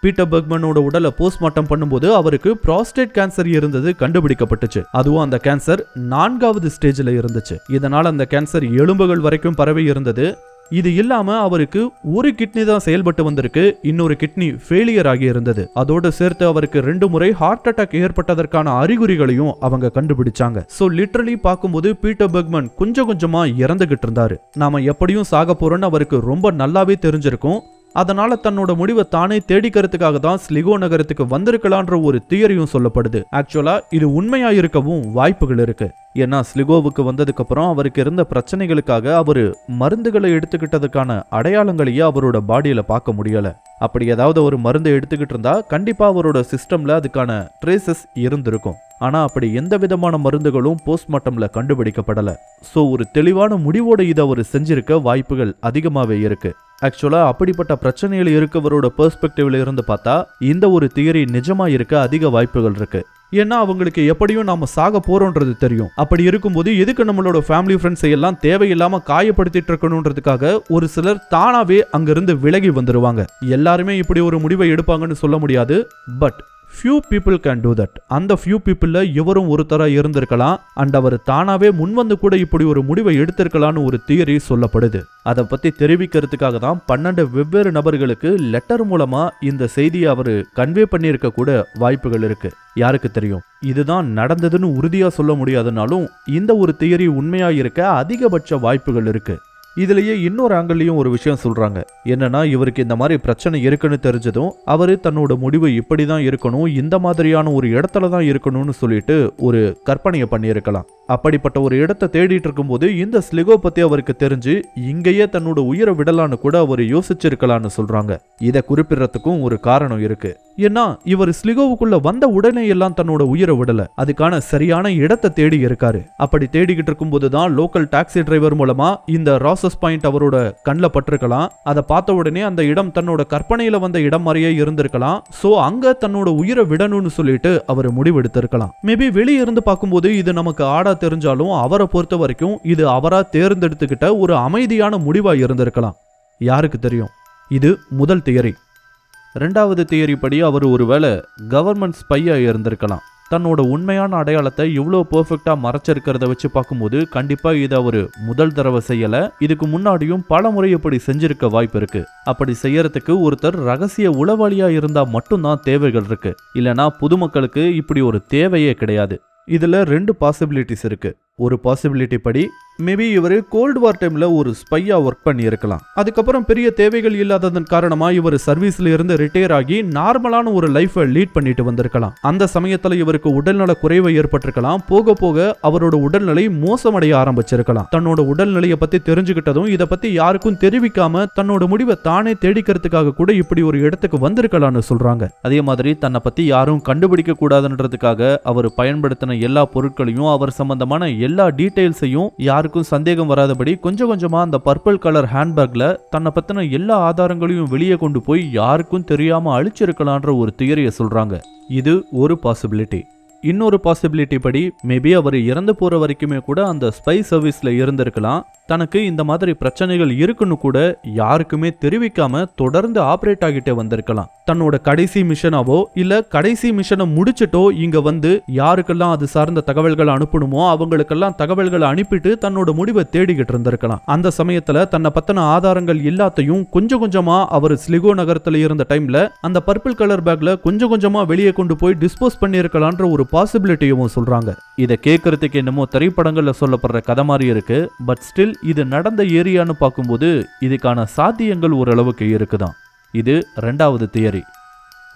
பீட்டர் பெர்க்மனோட உடலை போஸ்ட்மார்ட்டம் பண்ணும்போது அவருக்கு புரோஸ்டேட் கேன்சர் இருந்தது கண்டுபிடிக்கப்பட்டுச்சு. அதுவும் அந்த கேன்சர் 4வது ஸ்டேஜ்ல இருந்துச்சு. இதனால அந்த கேன்சர் எலும்புகள் வரைக்கும் பரவி இருந்தது. இது இல்லாம அவருக்கு ஒரு கிட்னி தான் செயல்பட்டு வந்திருக்கு, இன்னொரு கிட்னி ஃபெயிலியர் ஆகி இருந்தது. அதோட சேர்த்து அவருக்கு 2 முறை ஹார்ட் அட்டாக் ஏற்பட்டதற்கான அறிகுறிகளையும் அவங்க கண்டுபிடிச்சாங்க. சோ லிட்டரலி பார்க்கும்போது பீட்டர் பெர்க்மன் கொஞ்சம் கொஞ்சமா இறந்துகிட்டு இருந்தாரு. நாம எப்படியும் சாக போறோம்னு அவருக்கு ரொம்ப நல்லாவே தெரிஞ்சிருக்கும். அதனால தன்னோட முடிவை தானே தேடிக்கிறதுக்காக தான் ஸ்லிகோ நகரத்துக்கு வந்திருக்கலான்ற ஒரு தியரியும் சொல்லப்படுது. ஆக்சுவலா இது உண்மையா இருக்கவும் வாய்ப்புகள் இருக்கு. ஏன்னா ஸ்லிகோவுக்கு வந்ததுக்கு அப்புறம் அவருக்கு இருந்த பிரச்சனைகளுக்காக அவரு மருந்துகளை எடுத்துக்கிட்டதுக்கான அடையாளங்களையே அவரோட பாடியில பார்க்க முடியல. அப்படி ஏதாவது ஒரு மருந்து எடுத்துக்கிட்டு இருந்தா கண்டிப்பா அவரோட சிஸ்டம்ல அதுக்கான ட்ரேசஸ் இருந்திருக்கும். ஆனா அப்படி எந்த விதமான மருந்துகளும் போஸ்ட்மார்ட்டம்ல கண்டுபிடிக்கப்படல. சோ ஒரு தெளிவான முடிவோட இதை அவர் செஞ்சிருக்க வாய்ப்புகள் அதிகமாவே இருக்கு. ஆக்சுவலா அப்படிப்பட்ட பிரச்சனைகள் இருக்கவரோட பெர்ஸ்பெக்டிவ்ல இருந்து பார்த்தா இந்த ஒரு தியரி நிஜமா இருக்க அதிக வாய்ப்புகள் இருக்கு. ஏன்னா அவங்களுக்கு எப்படியும் நாம சாக போறோன்றது தெரியும். அப்படி இருக்கும்போது எதுக்கு நம்மளோட ஃபேமிலி ஃப்ரெண்ட்ஸை எல்லாம் தேவையில்லாம காயப்படுத்திட்டு இருக்கணும்ன்றதுக்காக ஒரு சிலர் தானாவே அங்கிருந்து விலகி வந்துருவாங்க. எல்லாருமே இப்படி ஒரு முடிவை எடுப்பாங்கன்னு சொல்ல முடியாது. But few people can do that. அந்த few peopleல இவரும் ஒருத்தரா இருந்திருக்கலாம். அண்ட் அவர் தானாவே முன்வந்து கூட இப்படி ஒரு முடிவை எடுத்திருக்கலாம்னு ஒரு தியரி சொல்லப்படுது. அதை பத்தி தெரிவிக்கிறதுக்காக தான் 12 வெவ்வேறு நபர்களுக்கு லெட்டர் மூலமா இந்த செய்தியை அவரு கன்வே பண்ணியிருக்க கூட வாய்ப்புகள் இருக்கு. யாருக்கு தெரியும், இதுதான் நடந்ததுன்னு உறுதியா சொல்ல முடியாதுனாலும் இந்த ஒரு தியரி உண்மையா இருக்க அதிகபட்ச வாய்ப்புகள் இருக்கு. இதுலயே இன்னொரு ஆங்கிள்லயும் ஒரு விஷயம் சொல்றாங்க. என்னன்னா இவருக்கு இந்த மாதிரி பிரச்சனை இருக்குன்னு தெரிஞ்சதும் அவரு தன்னோட முடிவு இப்படிதான் இருக்கணும், இந்த மாதிரியான ஒரு இடத்துல தான் இருக்கணும்னு சொல்லிட்டு ஒரு கற்பனையை பண்ணியிருக்கலாம். அப்படிப்பட்ட ஒரு இடத்தை தேடிட்டு இருக்கும்போது இந்த ஸ்லிகோ பத்தி அவருக்கு தெரிஞ்சு இங்கேயே தன்னோட உயிரை விடலான்னு கூட அவர் யோசிச்சிருக்கலான்னு சொல்றாங்க. இதை குறிப்பிடறதுக்கும் ஒரு காரணம் இருக்கு. ஏன்னா இவர் ஸ்லிகோவுக்குள்ள வந்த உடனே எல்லாம் தன்னோட உயிரை விடல, அதுக்கான சரியான இடத்தை தேடி இருக்காரு. அப்படி தேடிக்கிட்டு இருக்கும்போது தான் லோக்கல் டாக்ஸி டிரைவர் மூலமா இந்த ராசஸ் பாயிண்ட் அவரோட கண்ணில் பட்டிருக்கலாம். அதை பார்த்த உடனே அந்த இடம் தன்னோட கற்பனையில வந்த இடம் மாதிரியே இருந்திருக்கலாம். சோ அங்க தன்னோட உயிரை விடணும்னு சொல்லிட்டு அவர் முடிவெடுத்திருக்கலாம். மேபி வெளியே இருந்து பார்க்கும்போது இது நமக்கு ஆடா தெரிஞ்சாலும் அவரை பொறுத்த வரைக்கும் இது அவரா தேர்ந்தெடுத்துக்கிட்ட ஒரு அமைதியான முடிவா இருந்திருக்கலாம். யாருக்கு தெரியும். இது முதல் தியரி. ரெண்டாவது தியரி படி அவர் ஒருவேளை கவர்மெண்ட் ஸ்பையா இருந்திருக்கலாம். தன்னோட உண்மையான அடையாளத்தை இவ்வளோ பெர்ஃபெக்டா மறைச்சிருக்கிறத வச்சு பார்க்கும்போது கண்டிப்பா இதை அவரு முதல் தடவை செய்யல. இதுக்கு முன்னாடியும் பல முறை இப்படி செஞ்சிருக்க வாய்ப்பு இருக்கு. அப்படி செய்யறதுக்கு ஒருத்தர் ரகசிய உளவாளியா இருந்தா மட்டும்தான் தேவைகள் இருக்கு. இல்லனா பொதுமக்களுக்கு இப்படி ஒரு தேவையே கிடையாது. இதுல 2 பாசிபிலிட்டிஸ் இருக்கு. ஒரு பாசிபிலிட்டி படி மேபி இவர் கோல்டு வார் டைம்ல ஒரு ஸ்பையா ஒர்க் பண்ணி இருக்கலாம். அதுக்கப்புறம் பெரிய தேவைகள் இல்லாததன் காரணமா இவர் சர்வீஸ்ல இருந்து ரிட்டையர் ஆகி நார்மலான ஒரு லைஃபை லீட் பண்ணிட்டு வந்திருக்கலாம். அந்த சமயத்துல இவருக்கு உடல்நல குறைவு ஏற்பட்டிருக்கலாம். போக போக அவரோட உடல்நிலை மோசமடைய ஆரம்பிச்சிருக்கலாம். தன்னோட உடல்நிலையை பத்தி தெரிஞ்சுக்கிட்டதும் இதை பத்தி யாருக்கும் தெரிவிக்காம தன்னோட முடிவை தானே தேடிக்கிறதுக்காக கூட இப்படி ஒரு இடத்துக்கு வந்திருக்கலாம்னு சொல்றாங்க. அதே மாதிரி தன்னை பத்தி யாரும் கண்டுபிடிக்க கூடாதுன்றதுக்காக அவர் பயன்படுத்தின எல்லா பொருட்களையும் அவர் சம்பந்தமான எல்லா டீடைல்ஸையும் யாருக்கும் சந்தேகம் வராதபடி கொஞ்சம் கொஞ்சமா அந்த பர்பிள் கலர் ஹேண்ட்பேக்ல தன்னை பத்தின எல்லா ஆதாரங்களையும் வெளியே கொண்டு போய் யாருக்கும் தெரியாம அழிச்சிருக்கலான்ற ஒரு தியரியை சொல்றாங்க. இது ஒரு பாசிபிலிட்டி. இன்னொரு பாசிபிலிட்டி படி மேபி அவர் இறந்து போற வரைக்குமே கூட அந்த ஸ்பை சர்வீஸ்ல இருந்திருக்கலாம். தனக்கு இந்த மாதிரி பிரச்சனைகள் இருக்குன்னு கூட யாருக்குமே தெரிவிக்காம தொடர்ந்து ஆப்ரேட் ஆகிட்டே வந்திருக்கலாம். தன்னோட கடைசி மிஷனாவோ இல்ல கடைசி மிஷனை முடிச்சிட்டோ இங்க வந்து யாருக்கெல்லாம் அது சார்ந்த தகவல்களை அனுப்பணுமோ அவங்களுக்கெல்லாம் தகவல்களை அனுப்பிட்டு தன்னோட முடிவை தேடிக்கிட்டு இருந்திருக்கலாம். அந்த சமயத்துல தன்னை பத்தின ஆதாரங்கள் எல்லாத்தையும் கொஞ்சம் கொஞ்சமா அவர் ஸ்லிகோ நகரத்துல இருந்த டைம்ல அந்த பர்பிள் கலர் பேக்ல கொஞ்சம் கொஞ்சமா வெளியே கொண்டு போய் டிஸ்போஸ் பண்ணியிருக்கலான்ற ஒரு பாசிபிலிட்டியும் சொல்றாங்க. இதை கேட்கறதுக்கு என்னமோ திரைப்படங்கள்ல சொல்லப்படுற கதை மாதிரி இருக்கு. பட் ஸ்டில் இது நடந்த ஏரியான்னு பார்க்கும்போது இதுக்கான சாத்தியங்கள் ஓரளவுக்கு இருக்குதான். இது ரெண்டாவது தியரி.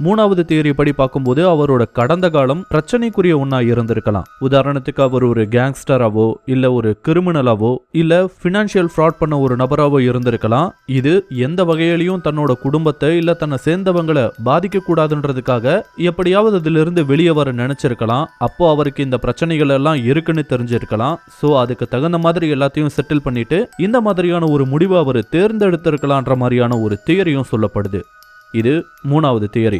மூணாவது தியரி படி பார்க்கும்போது அவரோட கடந்த காலம் பிரச்சனைக்குரிய ஒன்னா இருந்திருக்கலாம். உதாரணத்துக்கு அவர் ஒரு கேங்ஸ்டராவோ இல்ல ஒரு கிரிமினலாவோ இல்ல பினான்சியல் ஃப்ராட் பண்ண ஒரு நபராவோ இருந்திருக்கலாம். இது எந்த வகையிலையும் தன்னோட குடும்பத்தை இல்ல தன்னை சேர்ந்தவங்களை பாதிக்க கூடாதுன்றதுக்காக எப்படியாவது இதுல இருந்து வெளியே வர நினைச்சிருக்கலாம். அப்போ அவருக்கு இந்த பிரச்சனைகள் எல்லாம் இருக்குன்னு தெரிஞ்சிருக்கலாம். சோ அதுக்கு தகுந்த மாதிரி எல்லாத்தையும் செட்டில் பண்ணிட்டு இந்த மாதிரியான ஒரு முடிவை அவர் தேர்ந்தெடுத்திருக்கலான்ற மாதிரியான ஒரு தியரியும் சொல்லப்படுது. இது மூணாவது தியரி.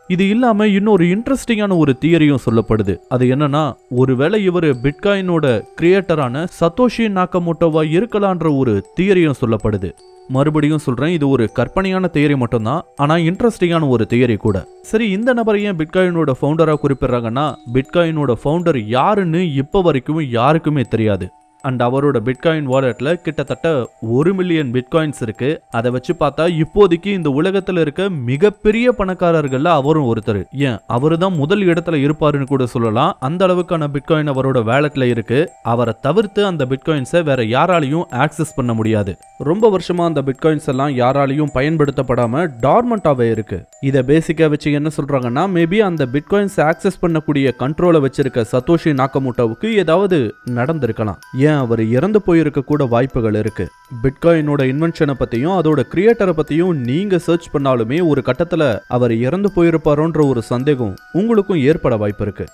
இது இல்லாம இன்னொரு இன்ட்ரெஸ்டிங்கான ஒரு தியரியும் சொல்லப்படுது. அது என்னன்னா ஒருவேளை இவர் பிட்காயினோட கிரியேட்டரான சத்தோஷி நாகமோட்டோவா இருக்கலான்ற ஒரு தியரியும் சொல்லப்படுது. மறுபடியும் சொல்றேன், இது ஒரு கற்பனையான தியரி மட்டும்தான், ஆனா இன்ட்ரெஸ்டிங்கான ஒரு தியரி கூட. சரி, இந்த நபரை ஏன் பிட்காயினோட ஃபவுண்டரா குறிப்பிடுறாங்கன்னா பிட்காயினோட ஃபவுண்டர் யாருன்னு இப்ப வரைக்கும் யாருக்குமே தெரியாது. அண்ட் அவரோட பிட்காயின் வாலெட்ல கிட்டத்தட்ட 1 மில்லியன் பிட்காயின்ஸ் இருக்கு. அதை வச்சு பார்த்தா இப்போதைக்கு இந்த உலகத்துல இருக்க மிகப்பெரிய பணக்காரர்கள்ல அவரும் ஒருத்தர். ஏன் அவரு தான் முதல் இடத்துல இருப்பாருன்னு கூட சொல்லலாம். அந்த அளவுக்கான பிட்காயின் அவரோட வேலெட்ல இருக்கு. அவரை தவிர்த்து அந்த பிட்காயின்ஸை வேற யாராலையும் ஆக்சஸ் பண்ண முடியாது. ரொம்ப வருஷமா அந்த பிட்காயின்ஸ் எல்லாம் யாராலையும் பயன்படுத்தப்படாம டார்மண்டாவே இருக்கு. இதை பேசிக்கா வச்சு என்ன சொல்றாங்கன்னா, மேபி அந்த பிட்காயின்ஸ் ஆக்சஸ் பண்ணக்கூடிய கண்ட்ரோலை வச்சிருக்க சத்தோஷி நாக்கமோட்டோவுக்கு ஏதாவது நடந்திருக்கலாம். ஏன் அவர் இறந்து போயிருக்க கூட வாய்ப்புகள் இருக்கு. பிட்காயினோட இன்வென்ஷனை பத்தியும் அதோட கிரியேட்டரை பத்தியும் நீங்க சர்ச் பண்ணாலுமே ஒரு கட்டத்துல அவர் இறந்து போயிருப்பாரோன்ற ஒரு சந்தேகம் உங்களுக்கும் ஏற்பட வாய்ப்பு இருக்கு.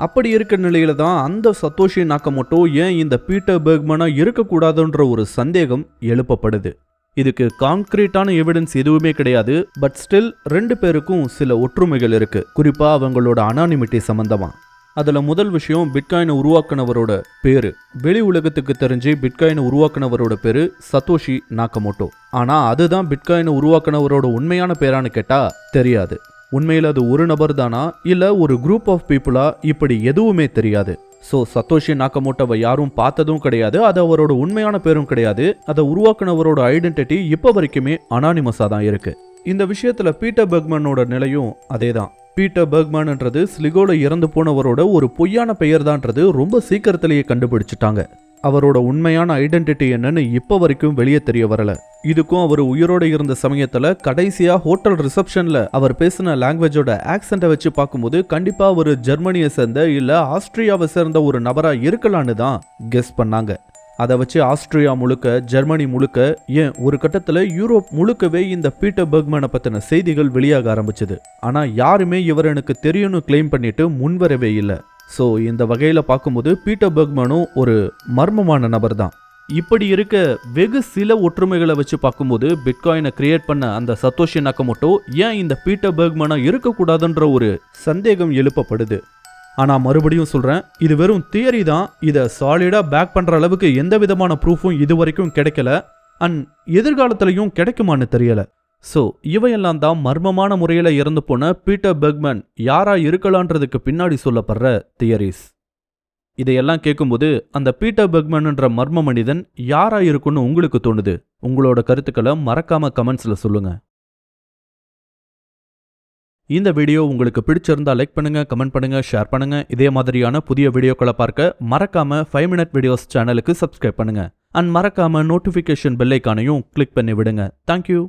அப்படி இருக்க நிலையில தான் அந்த சத்தோஷி நாக்கமோட்டோ ஏன் இந்த பீட்டர் பெர்க்மனா இருக்கக்கூடாதுன்ற ஒரு சந்தேகம் எழுப்பப்படுது. இதுக்கு கான்கிரீட்டான எவிடன்ஸ் எதுவுமே கிடையாது. பட் ஸ்டில் 2 பேருக்கும் சில ஒற்றுமைகள் இருக்கு, குறிப்பா அவங்களோட அனானிமிட்டி சம்பந்தமா. அதுல முதல் விஷயம், பிட்காயினை உருவாக்குனவரோட பேரு. வெளி உலகத்துக்கு தெரிஞ்சு பிட்காயினை உருவாக்குனவரோட பேரு சத்தோஷி நாக்கமோட்டோ. ஆனா அதுதான் பிட்காயினை உருவாக்குனவரோட உண்மையான பேரான்னு கேட்டா தெரியாது. உண்மையில் அது ஒரு நபர் தானா இல்ல ஒரு குரூப் ஆஃப் பீப்புளா, இப்படி எதுவுமே தெரியாது. ஸோ சத்தோஷி நாக்கமோட்டோவை யாரும் பார்த்ததும் கிடையாது, அது அவரோட உண்மையான பேரும் கிடையாது. அதை உருவாக்குனவரோட ஐடென்டிட்டி இப்போ வரைக்குமே அனானிமஸாக தான் இருக்கு. இந்த விஷயத்துல பீட்டர் பெர்க்மனோட நிலையும் அதேதான். பீட்டர் பெர்க்மன்ன்றது ஸ்லிகோல இறந்து போனவரோட ஒரு பொய்யான பெயர் தான்ன்றது ரொம்ப சீக்கிரத்திலேயே கண்டுபிடிச்சிட்டாங்க. அவரோட உண்மையான ஐடென்டிட்டி என்னன்னு இப்போ வரைக்கும் வெளியே தெரிய வரல. இதுக்கும் அவர் உயிரோட இருந்த சமயத்துல கடைசியா ஹோட்டல் ரிசப்ஷன்ல அவர் பேசின லாங்குவேஜோட ஆக்சென்ட்டை வச்சு பார்க்கும்போது கண்டிப்பா அவர் ஜெர்மனியை சேர்ந்த இல்ல ஆஸ்திரியாவை சேர்ந்த ஒரு நபரா இருக்கலான்னு தான் கெஸ் பண்ணாங்க. அதை வச்சு ஆஸ்திரியா முழுக்க, ஜெர்மனி முழுக்க, ஏன் ஒரு கட்டத்துல யூரோப் முழுக்கவே இந்த பீட்டர் பெர்க்மனை பத்தின செய்திகள் வெளியாக ஆரம்பிச்சது. ஆனா யாருமே இவர் எனக்கு தெரியும்னு கிளைம் பண்ணிட்டு முன்வரவே இல்லை. ஸோ இந்த வகையில் பார்க்கும்போது பீட்டர் பெர்க்மனும் ஒரு மர்மமான நபர் தான். இப்படி இருக்க வெகு சில ஒற்றுமைகளை வச்சு பார்க்கும்போது பிட்காயினை கிரியேட் பண்ண அந்த சத்தோஷி நாக்கமோட்டோ ஏன் இந்த பீட்டர் பெர்க்மனா இருக்கக்கூடாதுன்ற ஒரு சந்தேகம் எழுப்பப்படுது. ஆனா மறுபடியும் சொல்றேன், இது வெறும் தியரி தான். இதை சாலிடா பேக் பண்ற அளவுக்கு எந்த விதமான ப்ரூஃபும் இது வரைக்கும் கிடைக்கல. அண்ட் எதிர்காலத்திலையும் கிடைக்குமான்னு தெரியல. ஸோ இவையெல்லாம் தான் மர்மமான முறையில் இறந்து போன பீட்டர் பெர்க்மன் யாரா இருக்கலான்றதுக்கு பின்னாடி சொல்லப்படுற தியரிஸ். இதையெல்லாம் கேட்கும்போது அந்த பீட்டர் பெர்க்மன்ன்ற மர்ம மனிதன் யாரா இருக்குன்னு உங்களுக்கு தோணுது? உங்களோட கருத்துக்களை மறக்காம கமெண்ட்ஸ்ல சொல்லுங்க. இந்த வீடியோ உங்களுக்கு பிடிச்சிருந்தா லைக் பண்ணுங்க, கமெண்ட் பண்ணுங்க, ஷேர் பண்ணுங்க. இதே மாதிரியான புதிய வீடியோக்களை பார்க்க மறக்காம 5 Minute Videos சேனலுக்கு சப்ஸ்கிரைப் பண்ணுங்க. அண்ட் மறக்காம நோட்டிஃபிகேஷன் பெல் ஐகானையும் கிளிக் பண்ணி விடுங்க. தேங்க்யூ.